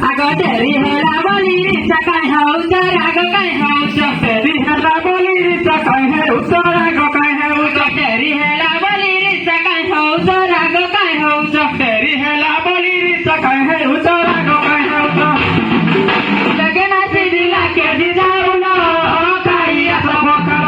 आगो तेरी हेला बोली सकाय है उतर आगो काय है उतर तेरी हेला बोली सकाय है उतर आगो काय है उतर तेरी हेला बोली सकाय है उतर आगो काय है उतर तेरी हेला बोली सकाय है उतर आगो काय है उतर लगे ना सीधी लाके दी जाऊ ना काय असं बोकरा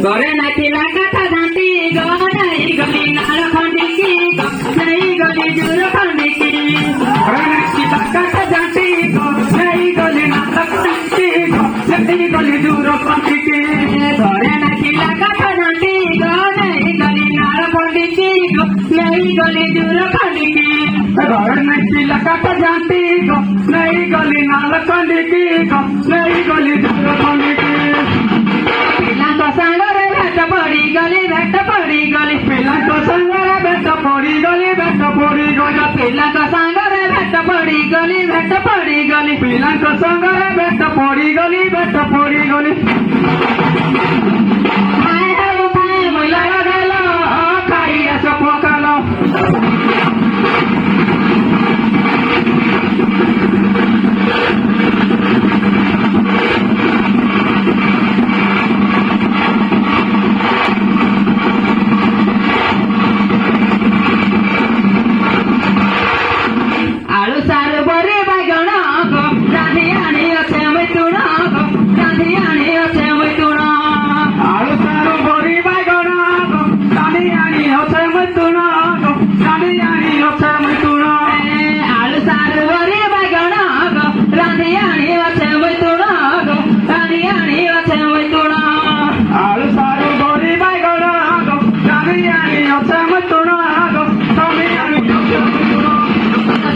गोरे नाचीला कथा झांटी गो नाही गली नाळ खंडीकी गो नाही गली जुर खंडीकी गोरे नाचीला कथा झांटी गो नाही गली नाळ खंडीकी गो नाही गली जुर खंडीकी गोरे नाचीला कथा झांटी गो नाही गली नाळ खंडीकी गो नाही गली जुर खंडीकी गोरे नाचीला कथा झांटी गो नाही गली नाळ खंडीकी गो नाही गली जुर खंडीकी पिला तो सांगरे भेट पड़ी गली भेट पड़ी गली पिला तो सांगरे भेट पड़ी गली भेट पड़ी गली पिला तो सांगरे भेट पड़ी गली भेट पड़ी गली पिला तो सांगरे भेट पड़ी गली भेट पड़ी गली हाय हाय उठाए मैला गेलो खाई असो पोकालो आलू सारू बरे बागण गो राधी आणी असे मैतुण गो राधी आणी असे मैतुण आलू सारू बरी बागण गो राधी आणी असे मैतुण गो राधी आणी असे मैतुण आलू सारू बरी बागण गो राधी आणी असे मैतुण गो राधी आणी असे मैतुण आलू सारू बरी बागण गो राधी आणी असे मैतुण गो राधी आणी असे मैतुण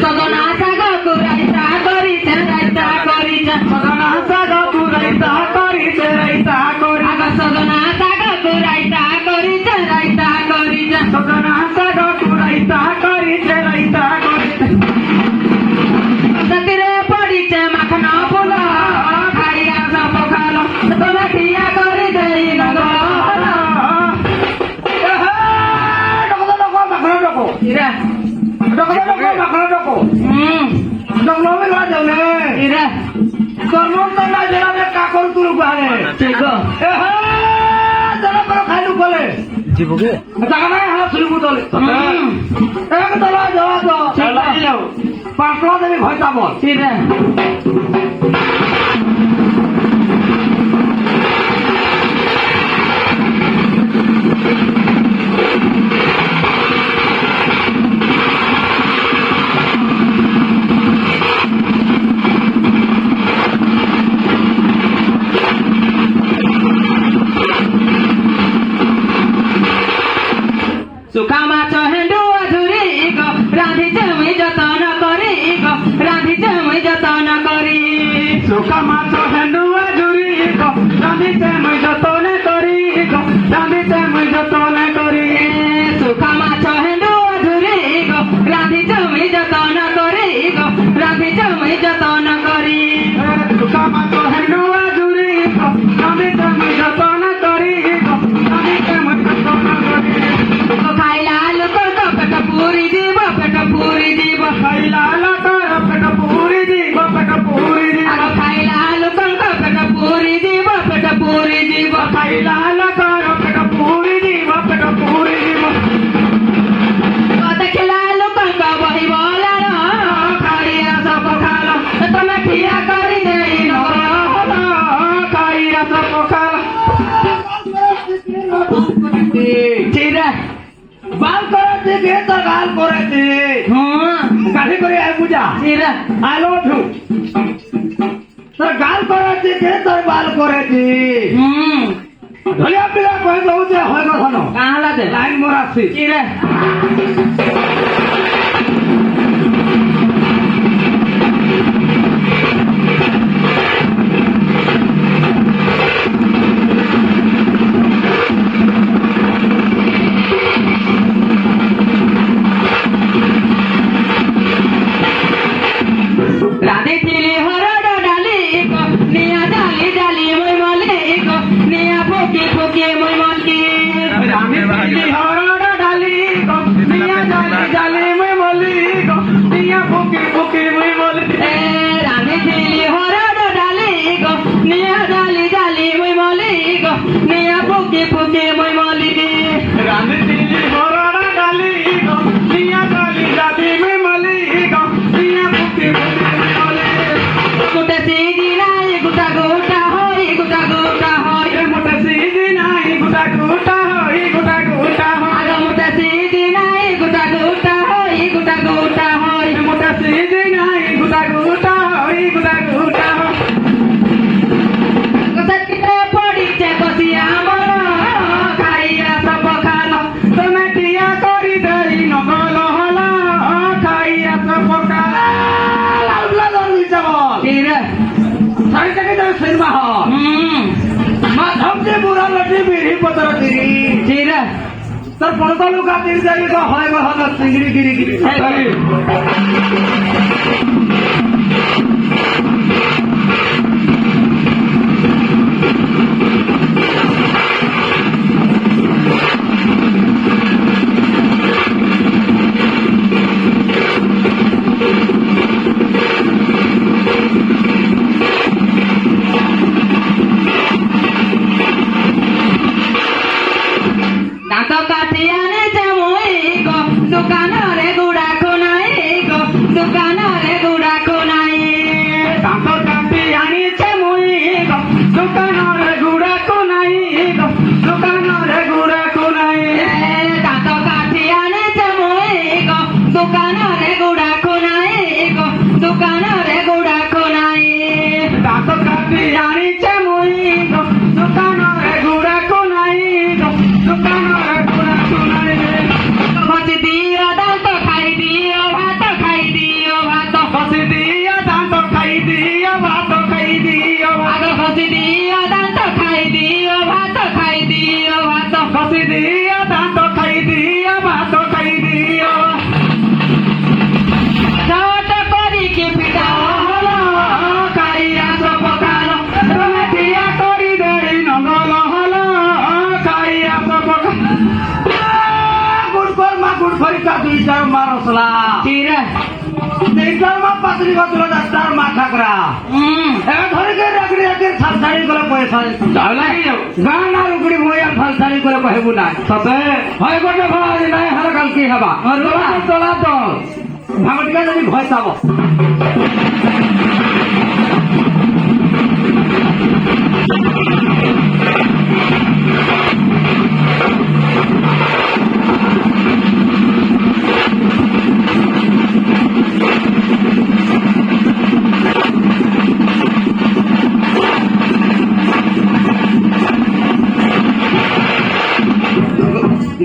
सगना सागा कुराईता करीते राईता करीते सगना सागा कुराईता करीते राईता करी आगा सगना सागा कुराईता करीते राईता करीते सगना सागा कुराईता करीते राईता करीते सतिरे पडीचे माखना फुला खाइया सब खालो तमे ठिया करी देई नगला डको माखना डको इरा डको इरा कर्मन ना जरा में का कर तू बारे चेगो जरा पर खाइलु बोले जीवगे जागा ना हां सुलगु दले एक दला जवा दो चला जाओ पांचवा देवी भयता बोल इरा सुखा माछ हेंडू अधूरी गो राधी जमी जतन करी गो राधी जमी जतन करी सुखा माछ हेंडू अधूरी गो राधी जमी जतन करी गो राधी जमी जतन करी सुखा माछ हेंडू अधूरी गो राधी जमी जतन करी गो राधी जमी जतन करी सुखा माछ हेंडू अधूरी गो राधी जमी जतन करी गो राधी जमी जतन करी खाइला लोकर पेट पूरी दीब पेट पूरी दीब खाइला लोकर पेट पूरी दीब पेट पूरी दीब खाइला लोकर पेट पूरी दीब पेट पूरी दीब खाइला लोकर पेट पूरी दीब पेट पूरी दीब देखला लोकर का वही बोला ना खाइया सब खाला तमे ठिया करी देई नगला खाइया सब खाला ठीक है बाल करायचे घे तर गाल करायचे काही करी आहे पूजा आलो ठेवू तर गाल करायचे घे तर बाल करायचे भले आपल्याला कहे जाऊ दे होय का थानो काहाला दे लाईन मोरासी सिनेमा हॉल माधवजी बुरा लटी बिरी पतर तिरी चिरा तर पणता लोका तिरी जाई तो होय गहन सिंगरी गिरी गिरी दांत काठी आने मुई गो दुकान रे गुड़ा को नाई गो दुकान रे गुड़ा को नाई दांत काटी आनीचे मुई गो दुकान रे गुड़ा को नाही गो दुकान रे गुड़ा को नाही दांत काठी आने मुई गो दुकान रे गुड़ा को नाई गो दुकान रे गुड़ा को नाई दांत काटी आनीचे मुई गो दुकान रे गुड़ा को नाही गो दुकान रे गुड़ा को नाही बस दियो दांत खाई दियो भात खाई दियो भात बसी दिया दांत खाई दिया भात खाई दिया आगे बस दियो दांत खाई दियो भात खाई दियो भात बसी दिया दांत खाई दिया भात खाई दिया छोट करी के पिटाओ काइया सब कालो तमे थिया करी देई नगल हलो काइया सब गुड फरी का दुई चार मारसला चिरा देखल मा पातरी गतलो दस्तार मा खाकरा ए धरे के रगड़ी के छाछाड़ी करे पैसा जाला की गाना रुगड़ी मोया फलसाड़ी करे कहबु ना सते হয় গটে ভাই নাই হার কাল কি হবা তোলা তো ভাগটিকা যদি ভয় চাবো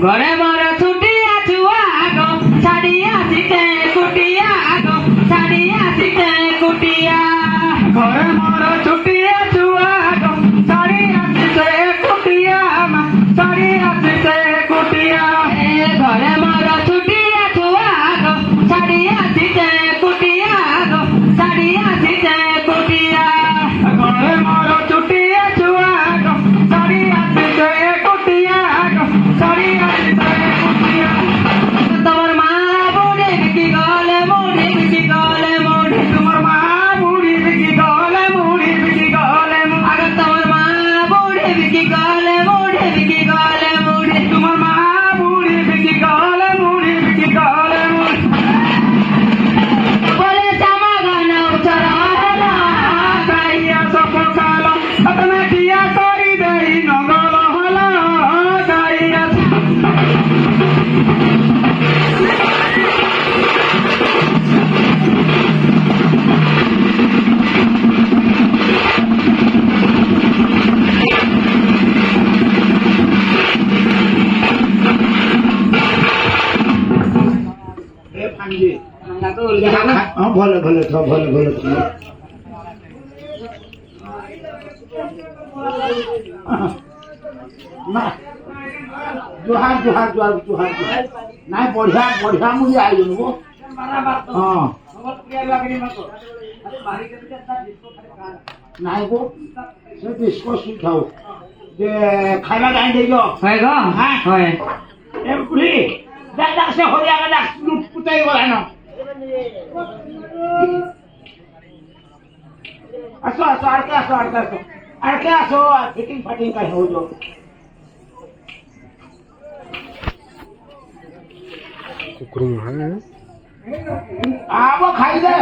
घरे मोर छुटिया छुआ गो छाड़िया सीटे कुटिया गो छाड़िया सीटे कुटिया ঘরে মোর ছুটিয়া ছুয়া গো সারি আসিতে কুটিয়া সারি আসিতে কুটিয়া घरे मोर छुटिया छुआ गो छाड़िया सीटे कुटिया गो छाड़िया सीटे कुटिया ঘরে মোর ছুটিয়া ছুয়া গো সারি আসিতে কুটিয়া গো সারি আসিতে কুটিয়া তোমার মা বুড়ি বিকি গলে মুড়ি বিকি গলে মুড়ি তোমার মা বুড়ি বিকি গলে মুড়ি বিকি গলে আগে তোমার মা বুড়ি বিকি গলে মুড়ি বিকি গলে মুড়ি তোমার মা বুড়ি বিকি গলে মুড়ি বিকি গলে বলে জামা গানা উচরা হলো কাইয়া সব কালো তমে কিয়া করি দেই নগল হলো কাইয়া ए पांडे নাকো উলগা যাবে हां भले भले था भले भले ना जोहार जोहार जोहार जोहार नहीं बढ़िया बढ़िया मुझे आई वो हाँ नहीं वो से डिस्को सुखाओ जे खाना दाई देगो হয় গো হ্যাঁ। হয় ए बुढ़ी दादा से हो जाएगा ना लूट पुताई वाला ना আসো আসো আর কে আসো আর কে আসো আর কে আসো ফিটিং ফাটিং का हो जो कुकुर है आवो खाई दे